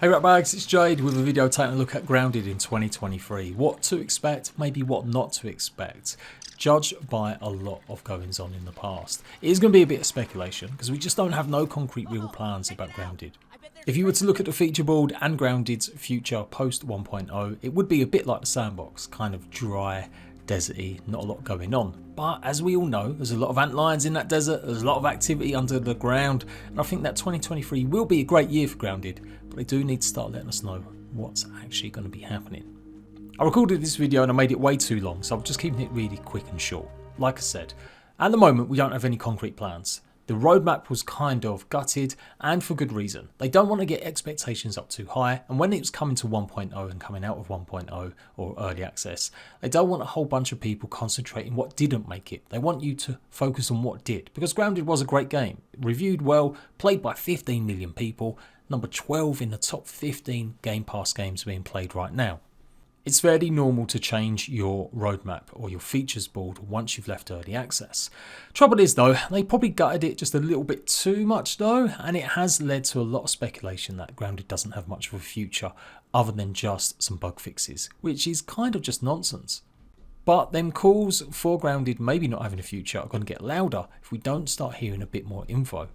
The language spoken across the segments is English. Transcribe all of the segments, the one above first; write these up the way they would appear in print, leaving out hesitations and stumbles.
Hey right bags, it's Jade with a video taking a look at Grounded in 2023. What to expect, maybe what not to expect, judged by a lot of goings on in the past. It is going to be a bit of speculation because we just don't have no concrete real plans about Grounded. If you were to look at the feature board and Grounded's future post 1.0, it would be a bit like the sandbox, kind of dry, deserty, not a lot going on. But as we all know, there's a lot of antlions in that desert, there's a lot of activity under the ground, and I think that 2023 will be a great year for Grounded, but they do need to start letting us know what's actually going to be happening. I recorded this video and I made it way too long, so I'm just keeping it really quick and short. Like I said, at the moment we don't have any concrete plans. The roadmap was kind of gutted, and for good reason. They don't want to get expectations up too high, and when it was coming to 1.0 and coming out of 1.0 or early access, they don't want a whole bunch of people concentrating what didn't make it. They want you to focus on what did, because Grounded was a great game. Reviewed well, played by 15 million people, number 12 in the top 15 Game Pass games being played right now. It's fairly normal to change your roadmap or your features board once you've left early access. Trouble is though, they probably gutted it just a little bit too much though, and it has led to a lot of speculation that Grounded doesn't have much of a future other than just some bug fixes, which is kind of just nonsense. But them calls for Grounded maybe not having a future are going to get louder if we don't start hearing a bit more info.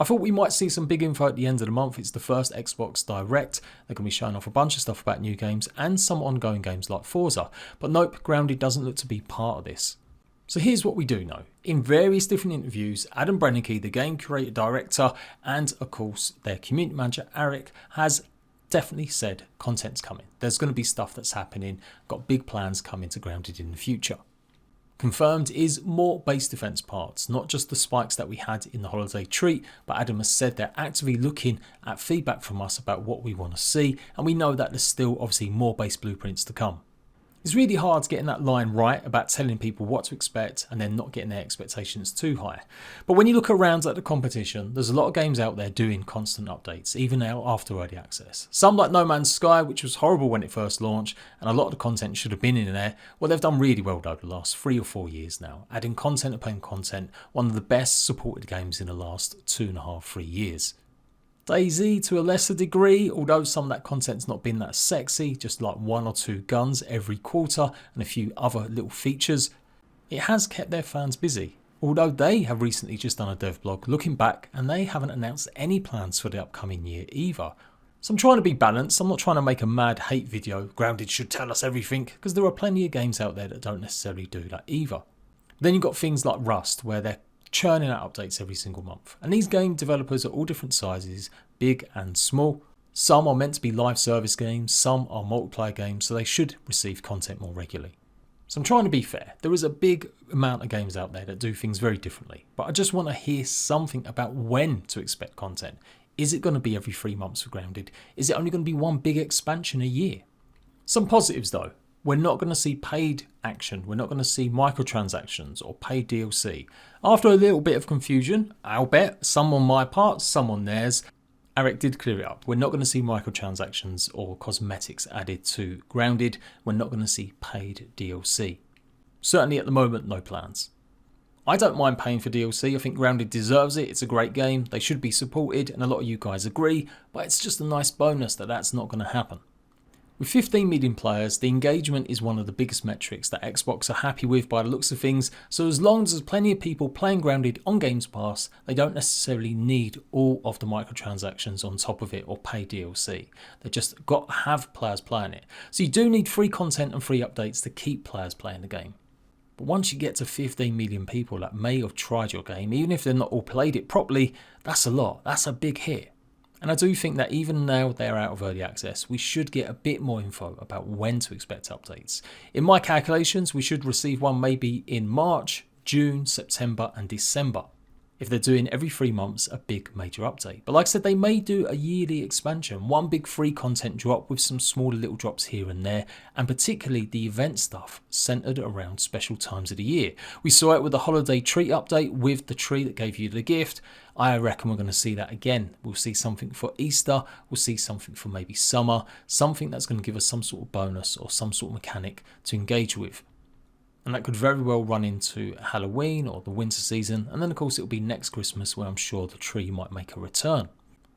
I thought we might see some big info at the end of the month. It's the first Xbox Direct. They're going to be showing off a bunch of stuff about new games and some ongoing games like Forza. But nope, Grounded doesn't look to be part of this. So here's what we do know. In various different interviews, Adam Brennecke, the game creator director, and of course their community manager Eric, has definitely said content's coming. There's going to be stuff that's happening. Got big plans coming to Grounded in the future. Confirmed is more base defense parts, not just the spikes that we had in the holiday treat, but Adam has said they're actively looking at feedback from us about what we want to see, and we know that there's still obviously more base blueprints to come. It's really hard getting that line right about telling people what to expect and then not getting their expectations too high. But when you look around at the competition, there's a lot of games out there doing constant updates, even now after early access. Some like No Man's Sky, which was horrible when it first launched, and a lot of the content should have been in there. Well, they've done really well though the last 3 or 4 years now, adding content upon content, one of the best supported games in the last 2.5–3 years. DayZ to a lesser degree, although some of that content's not been that sexy, just like 1 or 2 guns every quarter and a few other little features, it has kept their fans busy. Although they have recently just done a dev blog looking back and they haven't announced any plans for the upcoming year either. So I'm trying to be balanced. I'm not trying to make a mad hate video, Grounded should tell us everything, because there are plenty of games out there that don't necessarily do that either. Then you've got things like Rust, where they're churning out updates every single month. And these game developers are all different sizes, big and small. Some are meant to be live service games, some are multiplayer games, so they should receive content more regularly. So I'm trying to be fair. There is a big amount of games out there that do things very differently, but I just want to hear something about when to expect content. Is it going to be every 3 months for Grounded? Is it only going to be one big expansion a year? Some positives though. We're not going to see paid action. We're not going to see microtransactions or paid DLC. After a little bit of confusion, I'll bet, some on my part, some on theirs, Eric did clear it up. We're not going to see microtransactions or cosmetics added to Grounded. We're not going to see paid DLC. Certainly at the moment, no plans. I don't mind paying for DLC. I think Grounded deserves it. It's a great game. They should be supported, and a lot of you guys agree, but it's just a nice bonus that that's not going to happen. With 15 million players, the engagement is one of the biggest metrics that Xbox are happy with by the looks of things, so as long as there's plenty of people playing Grounded on Games Pass, they don't necessarily need all of the microtransactions on top of it or pay DLC. They just got to have players playing it. So you do need free content and free updates to keep players playing the game. But once you get to 15 million people that may have tried your game, even if they're not all played it properly, that's a lot, that's a big hit. And I do think that even now they're out of early access, we should get a bit more info about when to expect updates. In my calculations, we should receive one maybe in March, June, September and December. If they're doing every 3 months a big major update. But like I said, they may do a yearly expansion, one big free content drop with some smaller little drops here and there, and particularly the event stuff centered around special times of the year. We saw it with the holiday treat update with the tree that gave you the gift. I reckon we're going to see that again. We'll see something for Easter, we'll see something for maybe summer, something that's going to give us some sort of bonus or some sort of mechanic to engage with. And that could very well run into Halloween or the winter season, and then of course it'll be next Christmas where I'm sure the tree might make a return.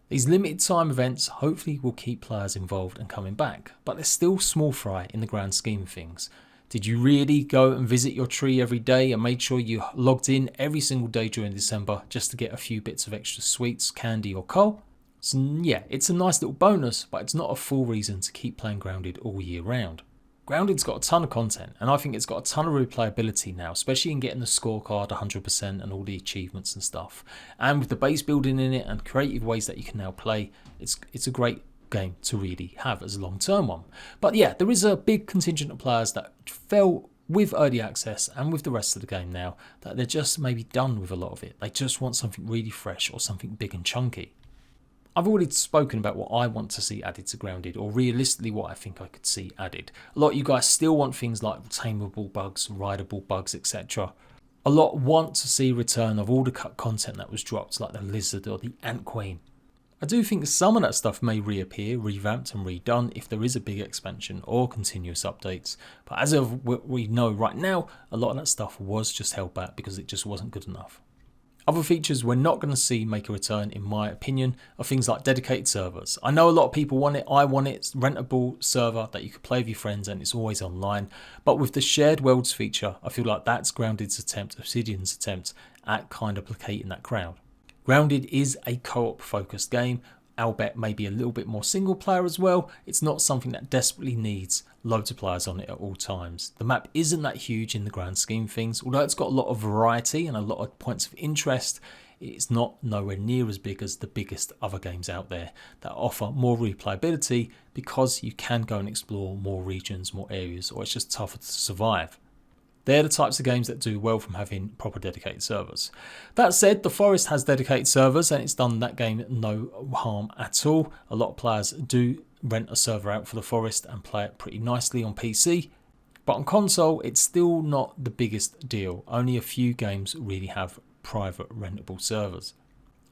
These limited time events hopefully will keep players involved and coming back, but they're still small fry in the grand scheme of things. Did you really go and visit your tree every day and made sure you logged in every single day during December just to get a few bits of extra sweets, candy or coal? So yeah, it's a nice little bonus, but it's not a full reason to keep playing Grounded all year round. Grounded's got a ton of content, and I think it's got a ton of replayability now, especially in getting the scorecard 100% and all the achievements and stuff. And with the base building in it and creative ways that you can now play, it's a great game to really have as a long-term one. But yeah, there is a big contingent of players that fell with early access and with the rest of the game now, that they're just maybe done with a lot of it. They just want something really fresh or something big and chunky. I've already spoken about what I want to see added to Grounded, or realistically what I think I could see added. A lot of you guys still want things like tameable bugs, rideable bugs, etc. A lot want to see return of all the cut content that was dropped, like the lizard or the ant queen. I do think some of that stuff may reappear, revamped and redone if there is a big expansion or continuous updates, but as of what we know right now, a lot of that stuff was just held back because it just wasn't good enough. Other features we're not going to see make a return, in my opinion, are things like dedicated servers. I know a lot of people want it, I want it. It's a rentable server that you can play with your friends and it's always online. But with the shared worlds feature, I feel like that's Grounded's attempt, Obsidian's attempt at kind of placating that crowd. Grounded is a co-op focused game, albeit maybe a little bit more single player as well. It's not something that desperately needs loads of players on it at all times. The map isn't that huge in the grand scheme of things, although it's got a lot of variety and a lot of points of interest. It's not nowhere near as big as the biggest other games out there that offer more replayability because you can go and explore more regions, more areas, or it's just tougher to survive. They're the types of games that do well from having proper dedicated servers. That said, The Forest has dedicated servers and it's done that game no harm at all. A lot of players do rent a server out for The Forest and play it pretty nicely on PC. But on console, it's still not the biggest deal. Only a few games really have private rentable servers.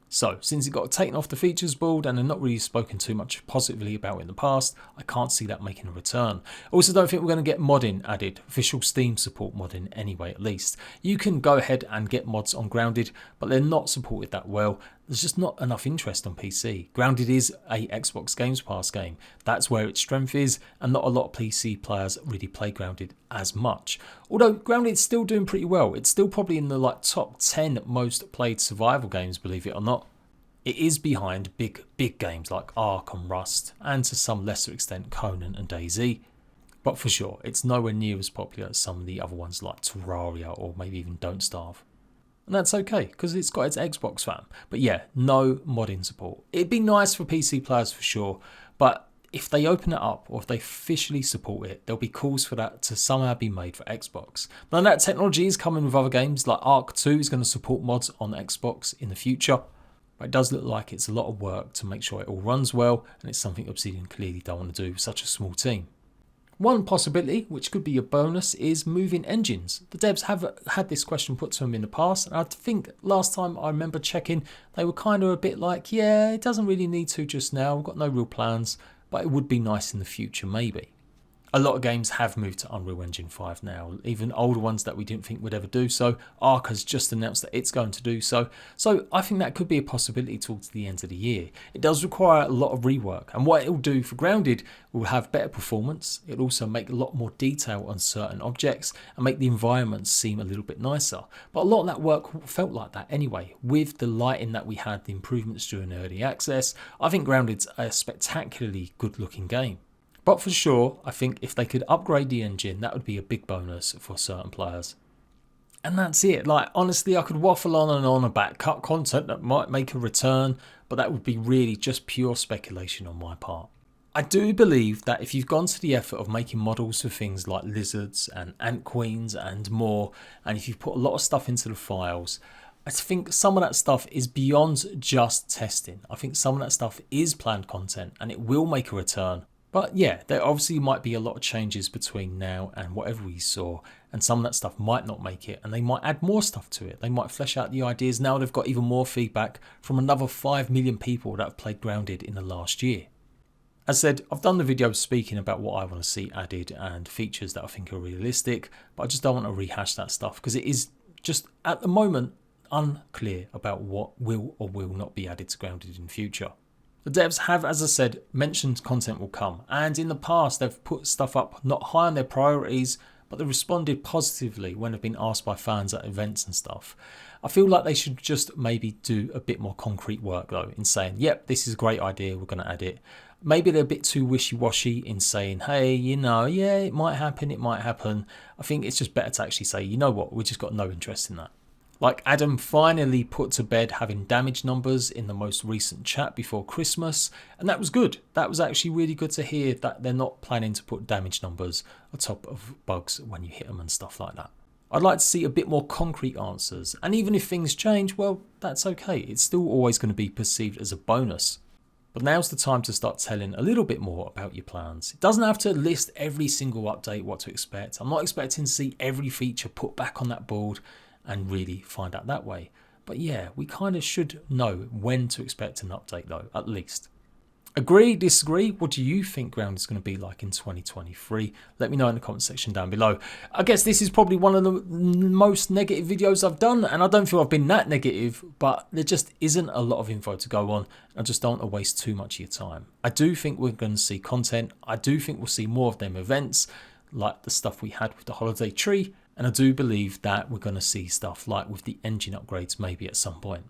So, since it got taken off the features board and they're not really spoken too much positively about it in the past, I can't see that making a return. I also don't think we're going to get modding added, official Steam support modding anyway at least. You can go ahead and get mods on Grounded, but they're not supported that well. There's just not enough interest on PC. Grounded is a Xbox Games Pass game. That's where its strength is, and not a lot of PC players really play Grounded as much. Although Grounded's still doing pretty well. It's still probably in the top 10 most played survival games, believe it or not. It is behind big games like Ark and Rust, and to some lesser extent Conan and DayZ. But for sure, it's nowhere near as popular as some of the other ones like Terraria or maybe even Don't Starve. And that's okay, because it's got its Xbox fam. But yeah, no modding support. It'd be nice for PC players for sure, but if they open it up or if they officially support it, there'll be calls for that to somehow be made for Xbox. Now that technology is coming with other games, like Ark 2 is going to support mods on Xbox in the future. But it does look like it's a lot of work to make sure it all runs well, and it's something Obsidian clearly don't want to do with such a small team. One possibility, which could be a bonus, is moving engines. The devs have had this question put to them in the past, and I think last time I remember checking, they were kind of a bit like, yeah, it doesn't really need to just now, we've got no real plans, but it would be nice in the future maybe. A lot of games have moved to Unreal Engine 5 now, even older ones that we didn't think would ever do so. Ark has just announced that it's going to do so, so I think that could be a possibility towards the end of the year. It does require a lot of rework, and what it will do for Grounded will have better performance. It'll also make a lot more detail on certain objects and make the environments seem a little bit nicer. But a lot of that work felt like that anyway. With the lighting that we had, the improvements during early access, I think Grounded's a spectacularly good looking game. But for sure, I think if they could upgrade the engine, that would be a big bonus for certain players. And that's it. Like, honestly, I could waffle on and on about cut content that might make a return, but that would be really just pure speculation on my part. I do believe that if you've gone to the effort of making models for things like lizards and ant queens and more, and if you've put a lot of stuff into the files, I think some of that stuff is beyond just testing. I think some of that stuff is planned content and it will make a return. But yeah, there obviously might be a lot of changes between now and whatever we saw, and some of that stuff might not make it, and they might add more stuff to it. They might flesh out the ideas now they've got even more feedback from another 5 million people that have played Grounded in the last year. As said, I've done the video speaking about what I want to see added and features that I think are realistic, but I just don't want to rehash that stuff because it is just, at the moment, unclear about what will or will not be added to Grounded in future. The devs have, as I said, mentioned content will come, and in the past they've put stuff up not high on their priorities, but they responded positively when they've been asked by fans at events and stuff. I feel like they should just maybe do a bit more concrete work though, in saying, yep, this is a great idea, we're going to add it. Maybe they're a bit too wishy-washy in saying, hey, you know, yeah, it might happen, it might happen. I think it's just better to actually say, you know what, we just got no interest in that. Like Adam finally put to bed having damage numbers in the most recent chat before Christmas, and that was good. That was actually really good to hear that they're not planning to put damage numbers on top of bugs when you hit them and stuff like that. I'd like to see a bit more concrete answers, and even if things change, well, that's okay. It's still always going to be perceived as a bonus. But now's the time to start telling a little bit more about your plans. It doesn't have to list every single update, what to expect. I'm not expecting to see every feature put back on that board and really find out that way. But yeah, we kind of should know when to expect an update though, at least. Agree, disagree? What do you think Ground is going to be like in 2023? Let me know in the comment section down below. I guess this is probably one of the most negative videos I've done, and I don't feel I've been that negative, but there just isn't a lot of info to go on. I just don't want to waste too much of your time. I do think we're going to see content. I do think we'll see more of them events, like the stuff we had with the holiday tree. And I do believe that we're going to see stuff like with the engine upgrades maybe at some point.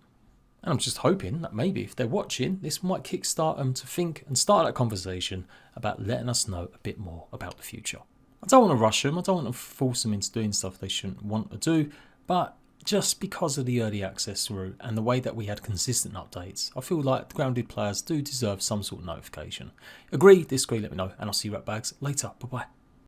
And I'm just hoping that maybe if they're watching, this might kickstart them to think and start that conversation about letting us know a bit more about the future. I don't want to rush them. I don't want to force them into doing stuff they shouldn't want to do. But just because of the early access route and the way that we had consistent updates, I feel like the grounded players do deserve some sort of notification. Agree, disagree, let me know. And I'll see you at bags later. Bye-bye.